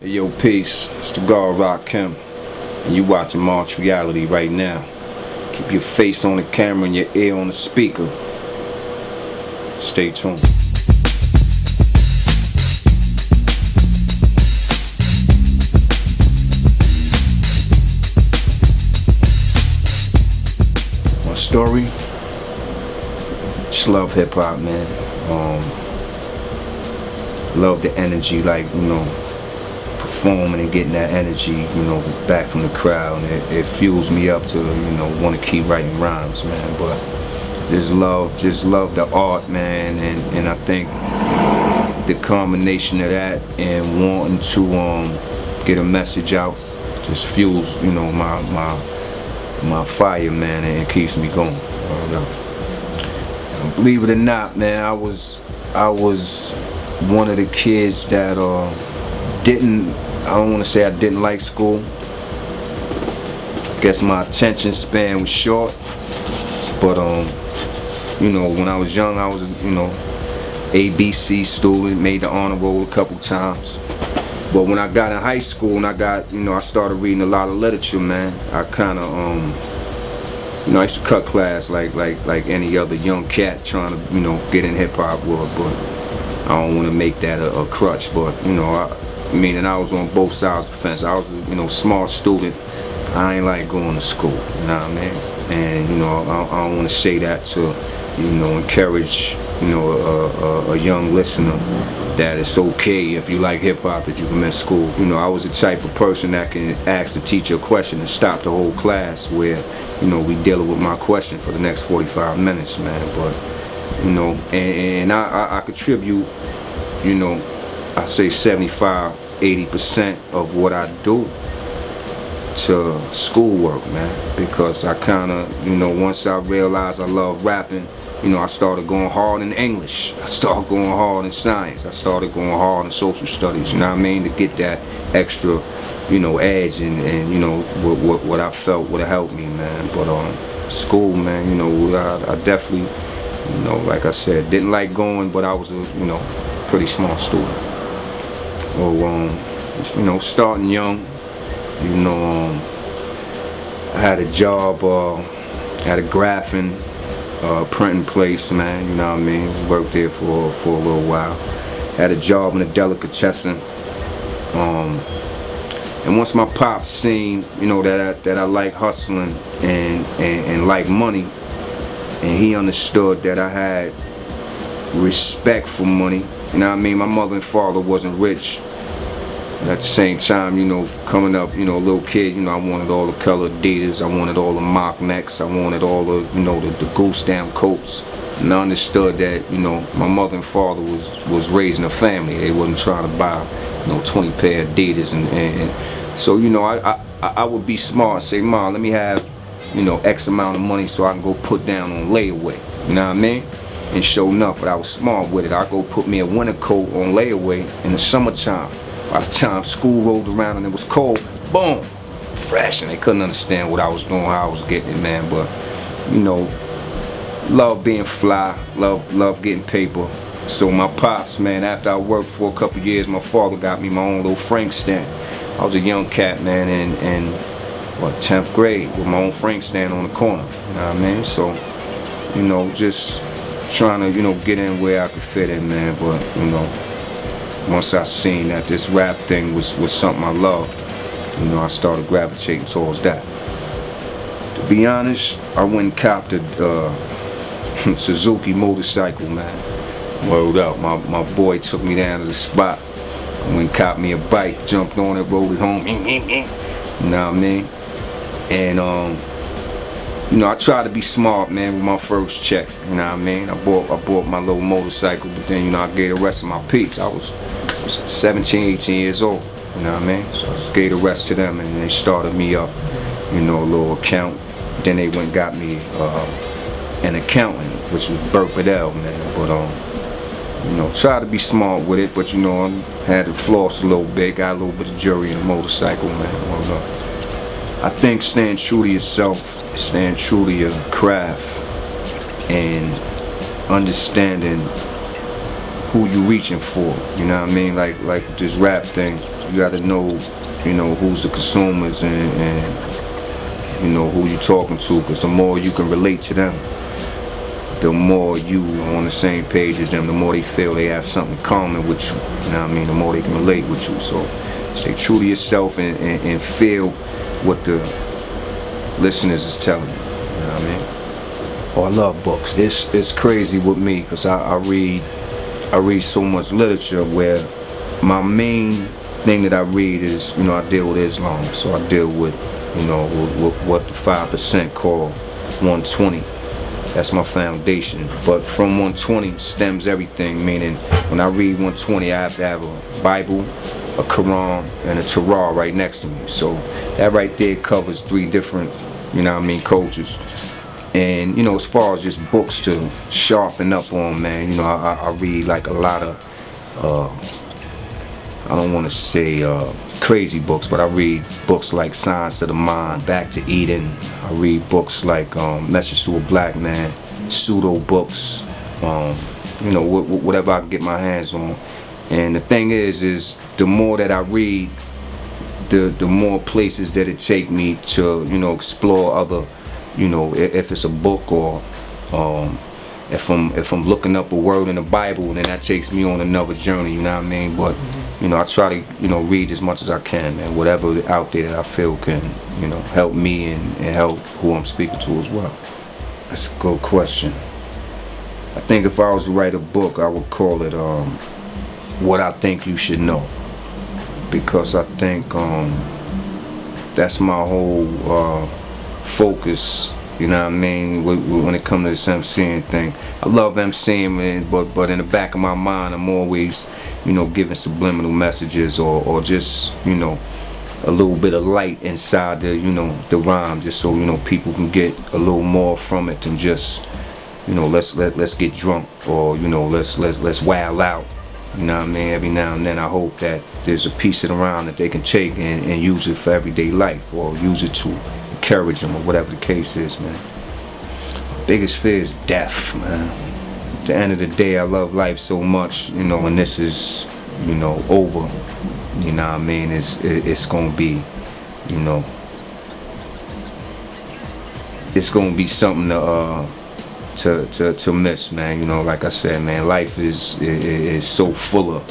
Hey, yo, peace. It's the God Rakim, and you watching March Reality right now. Keep your face on the camera and your ear on the speaker. Stay tuned. My story? Just love hip hop, man. Love the energy, like, performing and getting that energy, back from the crowd. And it fuels me up to, want to keep writing rhymes, man. But just love the art, man. And I think the combination of that and wanting to get a message out just fuels, my fire, man, and it keeps me going. Believe it or not, man, I was one of the kids that I don't want to say I didn't like school. Guess my attention span was short. But when I was young, I was ABC student, made the honor roll a couple times. But when I got in high school and I started reading a lot of literature, man, I kind of I used to cut class like any other young cat trying to get in hip hop world. But I don't want to make that a crutch. But and I was on both sides of the fence. I was a smart student. I ain't like going to school, you know what I mean? And I don't want to say that to encourage a young listener that it's okay if you like hip hop that you can miss school. I was the type of person that can ask the teacher a question and stop the whole class where we dealing with my question for the next 45 minutes, man. But and I contribute, I say 75-80% of what I do to schoolwork, man, because I kind of, once I realized I love rapping, I started going hard in English. I started going hard in science. I started going hard in social studies, you know what I mean, to get that extra, edge and what I felt would have helped me, man. But school, man, I definitely, like I said, didn't like going, but I was a, pretty smart student. Well, starting young, I had a job at a graphing printing place, man, you know what I mean? Worked there for a little while. Had a job in a delicatessen. And once my pops seen, that I like hustling and like money, and he understood that I had respect for money, you know what I mean? My mother and father wasn't rich. But at the same time, coming up, a little kid, I wanted all the color Adidas, I wanted all the mock necks, I wanted all the, the goose stamp coats. And I understood that, my mother and father was raising a family. They wasn't trying to buy, 20 pair of Adidas. And so, I would be smart and say, Mom, let me have, X amount of money so I can go put down on layaway. You know what I mean? And sure enough, but I was smart with it. I go put me a winter coat on layaway in the summertime. By the time school rolled around and it was cold, boom, fresh, and they couldn't understand what I was doing, how I was getting it, man. But love being fly, love getting paper. So my pops, man, after I worked for a couple years, my father got me my own little Frank stand. I was a young cat, man, in 10th grade with my own Frank stand on the corner. You know what I mean? So, just trying to, get in where I could fit in, man. But once I seen that this rap thing was something I loved, I started gravitating towards that. To be honest, I went and copped a Suzuki motorcycle, man. Word up, my boy took me down to the spot. I went and copped me a bike, jumped on it, rode it home. You know what I mean? And I tried to be smart, man, with my first check. You know what I mean? I bought my little motorcycle, but then I gave the rest of my peeps. I was 17, 18 years old. You know what I mean? So I just gave the rest to them, and they started me up, a little account. Then they went and got me an accountant, which was Burt Bedell, man. But try to be smart with it, but I had to floss a little bit, got a little bit of jury in the motorcycle, man. I think staying true to yourself, staying true to your craft, and understanding who you reaching for. You know what I mean? Like this rap thing, you gotta know, you know, who's the consumers and you know who you talking to, because the more you can relate to them, the more you on the same page as them, the more they feel they have something in common with you. You know what I mean? The more they can relate with you. So stay true to yourself and feel what the listeners is telling you. You know what I mean? Oh, I love books. It's crazy with me because I read so much literature where my main thing that I read is, you know, I deal with Islam. So I deal with, you know, with what the 5% call 120. That's my foundation. But from 120 stems everything, meaning when I read 120, I have to have a Bible, a Quran, and a Torah right next to me. So that right there covers 3 different, you know what I mean, cultures. And, you know, as far as just books to sharpen up on, man, you know, I read like a lot of, I don't want to say crazy books, but I read books like Science of the Mind, Back to Eden. I read books like Message to a Black Man, pseudo books, you know, whatever I can get my hands on. And the thing is the more that I read, the more places that it take me to, you know, explore other, you know, if it's a book or if I'm looking up a word in the Bible, then that takes me on another journey, you know what I mean? But, you know, I try to, you know, read as much as I can, man. Whatever out there that I feel can, you know, help me and help who I'm speaking to as well. That's a good question. I think if I was to write a book, I would call it What I Think You Should Know. Because I think that's my whole focus. You know what I mean? When it comes to this MCing thing, I love MCing, but in the back of my mind, I'm always, you know, giving subliminal messages or just, you know, a little bit of light inside the, you know, the rhyme, just so, you know, people can get a little more from it than just, you know, let's get drunk or, you know, let's wild out. You know what I mean? Every now and then I hope that there's a piece of the rhyme that they can take and use it for everyday life or use it to encourage them or whatever the case is, man. My biggest fear is death, man. At the end of the day, I love life so much, you know, and this is, you know, over. You know what I mean? It's gonna be, you know, it's gonna be something to miss, man. You know, like I said, man, life is so full of,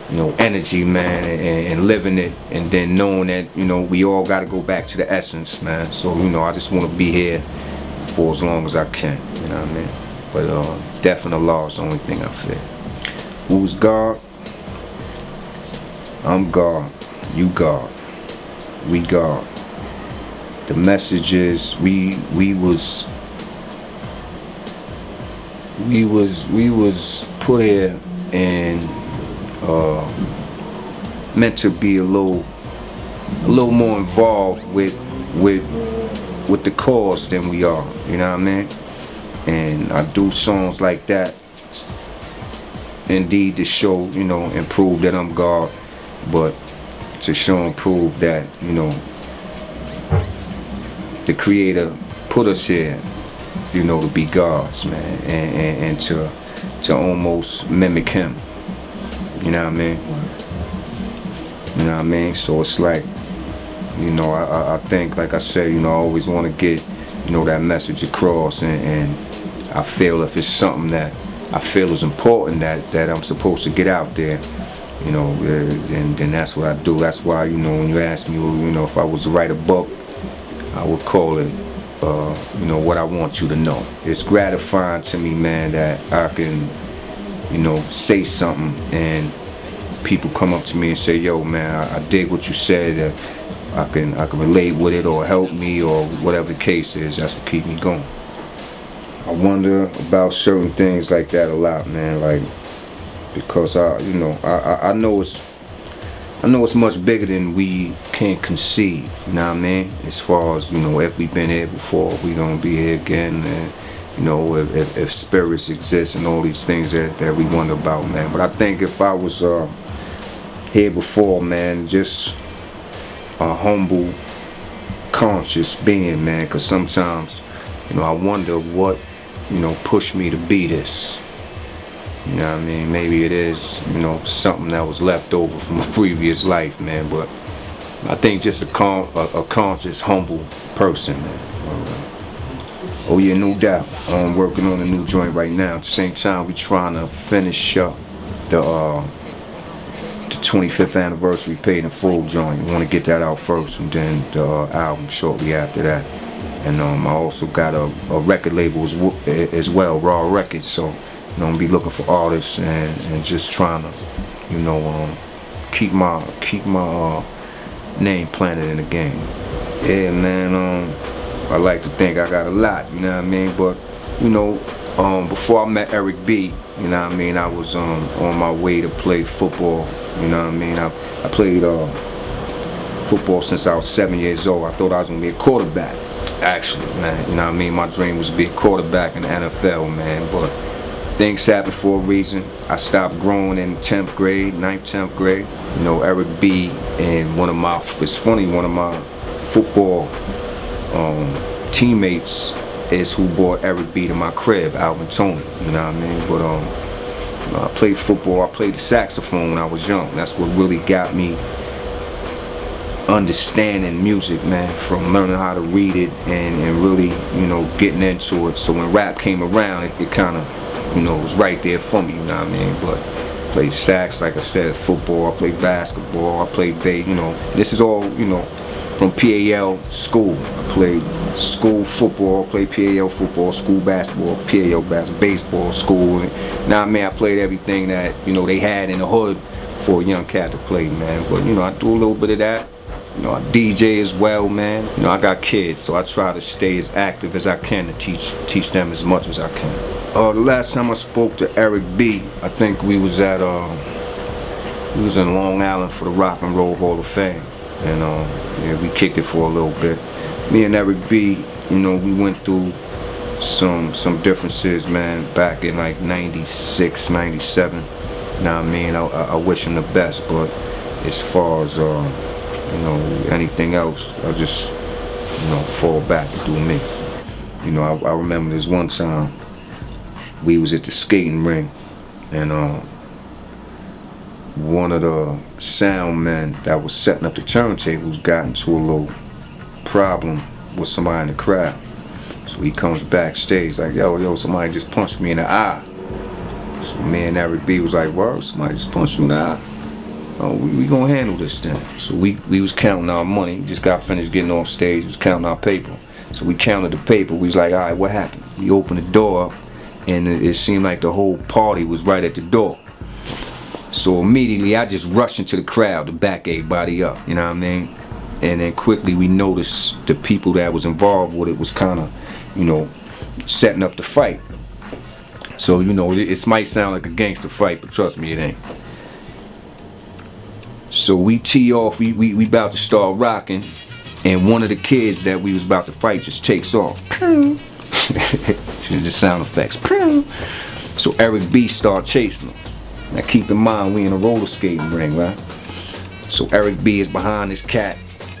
you know, energy, man, and living it, and then knowing that, you know, we all got to go back to the essence, man. So, you know, I just want to be here for as long as I can, you know what I mean? But death and Allah is the only thing I fear. Who's God? I'm God. You God. We God. The message is we was put here and meant to be a little more involved with the cause than we are, you know what I mean? And I do songs like that indeed to show, you know, and prove that I'm God, but to show and prove that, you know, the Creator put us here, you know, to be gods, man, and to almost mimic Him. You know what I mean? You know what I mean? So it's like, you know, I think, like I said, you know, I always want to get, you know, that message across, and I feel if it's something that I feel is important that I'm supposed to get out there, you know, then that's what I do. That's why, you know, when you ask me, you know, if I was to write a book, I would call it, you know, What I Want You to Know. It's gratifying to me, man, that I can, you know, say something and people come up to me and say, yo, man, I dig what you said. I can relate with it or help me or whatever the case is. That's what keeps me going. I wonder about certain things like that a lot, man. Like, because I know it's much bigger than we can conceive. You know what I mean? As far as, you know, if we've been here before, we gonna be here again. And, you know, if spirits exist and all these things that we wonder about, man. But I think if I was here before, man, just a humble, conscious being, man, because sometimes, you know, I wonder what, you know, pushed me to be this. You know what I mean? Maybe it is, you know, something that was left over from a previous life, man. But I think just a conscious, humble person, man. Oh yeah, no doubt. I'm working on a new joint right now. At the same time, we trying to finish up the 25th anniversary Paid in Full joint. We want to get that out first, and then the album shortly after that. And I also got a record label as well, Raw Records. So, you know, I'm gonna be looking for artists and just trying to, you know, keep my name planted in the game. Yeah, man. I like to think I got a lot, you know what I mean? But, you know, before I met Eric B, you know what I mean, I was on my way to play football, you know what I mean? I played football since I was 7 years old. I thought I was gonna be a quarterback, actually, man. You know what I mean? My dream was to be a quarterback in the NFL, man. But things happen for a reason. I stopped growing in 10th grade, 9th, 10th grade. You know, Eric B and one of my football teammates is who brought Eric B to my crib, Alvin Tony, you know what I mean? But I played football, I played the saxophone when I was young. That's what really got me understanding music, man, from learning how to read it and really, you know, getting into it. So when rap came around, it kind of, you know, was right there for me, you know what I mean? But I played sax, like I said, football, I played basketball, I played bass, you know. This is all, you know, from PAL school. I played school football, played PAL football, school basketball, PAL basketball, baseball, school. Now, man, I played everything that, you know, they had in the hood for a young cat to play, man. But, you know, I do a little bit of that. You know, I DJ as well, man. You know, I got kids, so I try to stay as active as I can to teach them as much as I can. The last time I spoke to Eric B, I think we was in Long Island for the Rock and Roll Hall of Fame. And yeah, we kicked it for a little bit. Me and Eric B, you know, we went through some differences, man, back in like 96, 97. Now, I mean, I wish him the best, but as far as, you know, anything else, I just, you know, fall back and do me. You know, I remember this one time, we was at the skating ring, and one of the sound men that was setting up the turntables got into a little problem with somebody in the crowd. So he comes backstage like, yo, somebody just punched me in the eye. So me and Eric B was like, word, somebody just punched you in the eye? Oh, we gonna handle this thing. So we was counting our money. We just got finished getting off stage. We was counting our paper. So we counted the paper. We was like, all right, what happened? We opened the door up, and it seemed like the whole party was right at the door. So immediately I just rushed into the crowd to back everybody up, you know what I mean? And then quickly we noticed the people that was involved with it was kind of, you know, setting up the fight. So, you know, it might sound like a gangster fight, but trust me, it ain't. So we tee off, we about to start rocking, and one of the kids that we was about to fight just takes off. The sound effects. So Eric B start chasing him. Now keep in mind, we in a roller skating ring, right? So Eric B is behind this cat,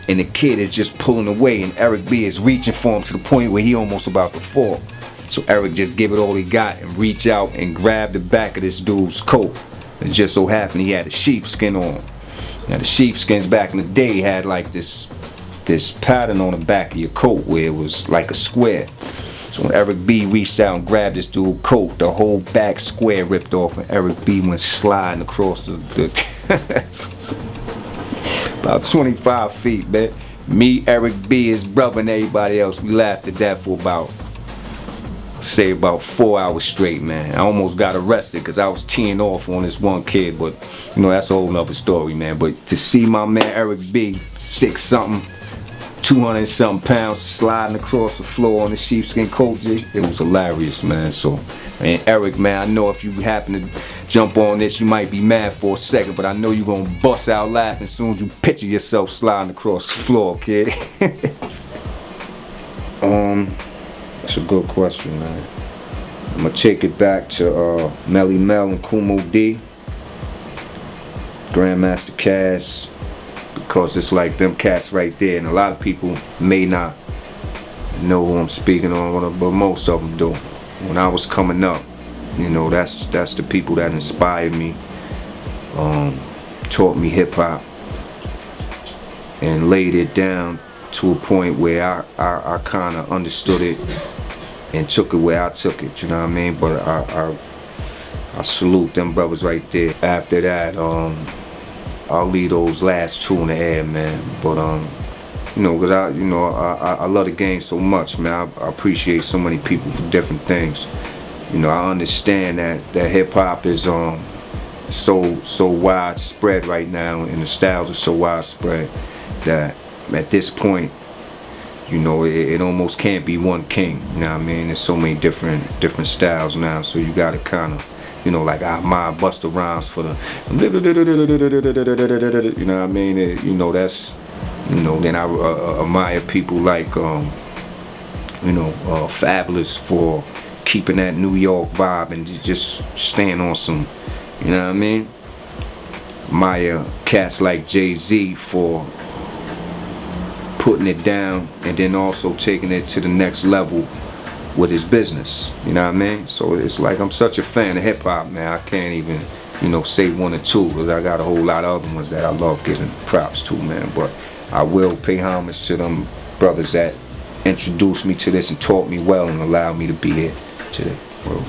and the kid is just pulling away, and Eric B is reaching for him to the point where he almost about to fall. So Eric just give it all he got and reach out and grab the back of this dude's coat. It just so happened he had a sheepskin on. Now the sheepskins back in the day had like this pattern on the back of your coat where it was like a square. So when Eric B reached out and grabbed this dude's coat, the whole back square ripped off, and Eric B went sliding across the about 25 feet, man. Me, Eric B, his brother, and everybody else, we laughed at that for about 4 hours straight, man. I almost got arrested because I was teeing off on this one kid, but you know, that's a whole nother story, man. But to see my man Eric B, 6-something, 200-something pounds, sliding across the floor on the sheepskin coat, it was hilarious, man. So, and Eric, man, I know if you happen to jump on this, you might be mad for a second, but I know you're gonna bust out laughing as soon as you picture yourself sliding across the floor, kid. That's a good question, man. I'm gonna take it back to Melly Mel and Kumo D, Grandmaster Caz, because it's like them cats right there, and a lot of people may not know who I'm speaking on, but most of them do. When I was coming up, You know, that's the people that inspired me, taught me hip hop, and laid it down to a point where I kind of understood it and took it where I took it. You know what I mean? But I salute them brothers right there. After that, I'll leave those last two in the air, man. But you know, cause I love the game so much, man. I appreciate so many people for different things. You know, I understand that hip hop is so widespread right now, and the styles are so widespread that at this point, you know, it almost can't be one king. You know what I mean? There's so many different styles now, so you gotta kind of, you know, like I admire Busta Rhymes for the, you know what I mean? You know, that's, you know, then I admire people like, you know, Fabulous for keeping that New York vibe and just staying on some, you know what I mean? Admire cats like Jay-Z for putting it down and then also taking it to the next level with his business, you know what I mean? So it's like I'm such a fan of hip hop, man. I can't even, you know, say one or two, because I got a whole lot of other ones that I love giving props to, man. But I will pay homage to them brothers that introduced me to this and taught me well and allowed me to be here today. Oh,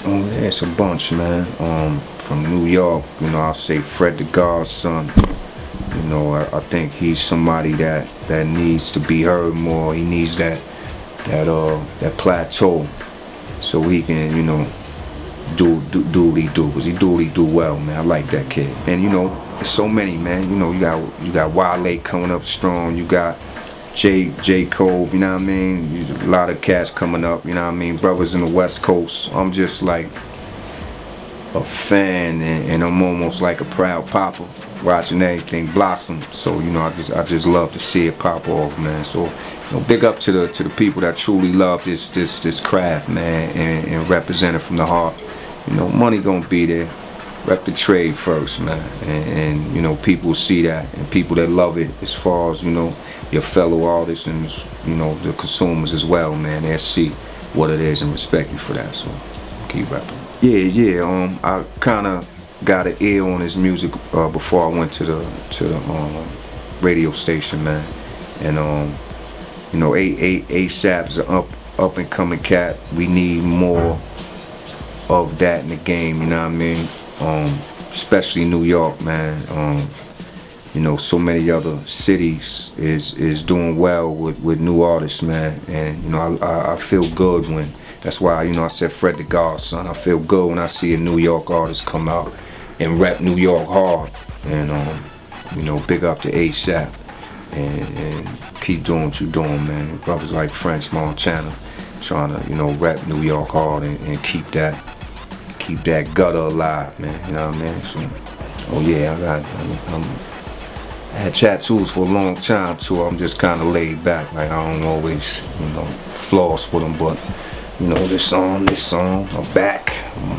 yeah, it's a bunch, man. From New York, you know, I'll say Fred the Godson. You know, I think he's somebody that needs to be heard more. He needs that plateau, so he can, you know, do what he do, because he do what he do well, man. I like that kid. And you know, there's so many, man. You know, you got Wale coming up strong. You got J. Cole, you know what I mean? A lot of cats coming up, you know what I mean? Brothers in the West Coast. I'm just like a fan, and I'm almost like a proud papa, watching everything blossom. So, you know, I just love to see it pop off, man. So, you know, big up to the people that truly love this craft, man, and represent it from the heart. You know, money gonna be there. Rep the trade first, man, and you know, people see that, and people that love it, as far as, you know, your fellow artists and, you know, the consumers as well, man, they'll see what it is and respect you for that. So keep rapping. Yeah. I kind of got an ear on his music before I went to the radio station, man, and you know, ASAP's an up and coming cat. We need more of that in the game, you know what I mean? Especially New York, man. You know, so many other cities is doing well with new artists, man. And you know, I feel good when, that's why, you know, I said Fred the Godson. I feel good when I see a New York artist come out and rep New York hard. And you know, big up to ASAP, and keep doing what you're doing, man. Brothers like French Montana trying to, you know, rep New York hard and keep that gutter alive, man. You know what I mean? So, oh yeah, I had tattoos for a long time too. I'm just kind of laid back, like I don't always, you know, floss with them. But you know, this song, I'm back. I'm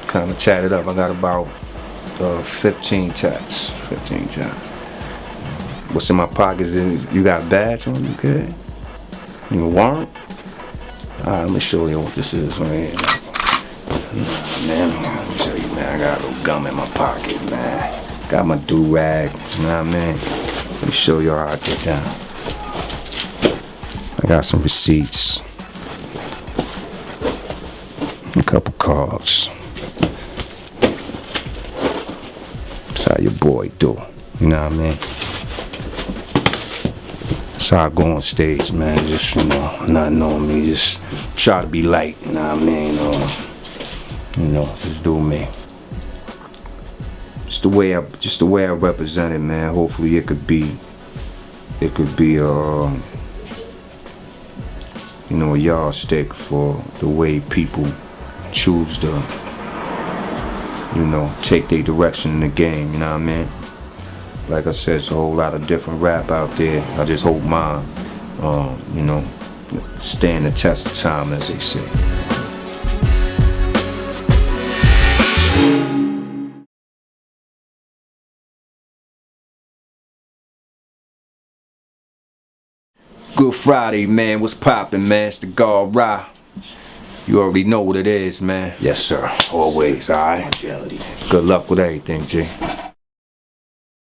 kind of tatted up. I got about 15 tats. 15 tats. What's in my pockets? You got a badge on? You good? You a warrant? Alright, let me show you what this is, man. Nah, man, let me show you, man. I got a little gum in my pocket, man. Got my do-rag, you know what I mean? Let me show you how I get down. I got some receipts. A couple cards. That's how your boy do, you know what I mean? That's how I go on stage, man. Just, you know, not knowing me, just try to be light, you know what I mean? You know, just do me. Just the way I represent it, man. Hopefully it could be you know, a yardstick for the way people choose to, you know, take their direction in the game, you know what I mean? Like I said, it's a whole lot of different rap out there. I just hope mine, you know, stand the test of time, as they say. Good Friday, man. What's poppin', man? It's the God Ra. You already know what it is, man. Yes, sir. Always, all right? Partiality. Good luck with everything, G.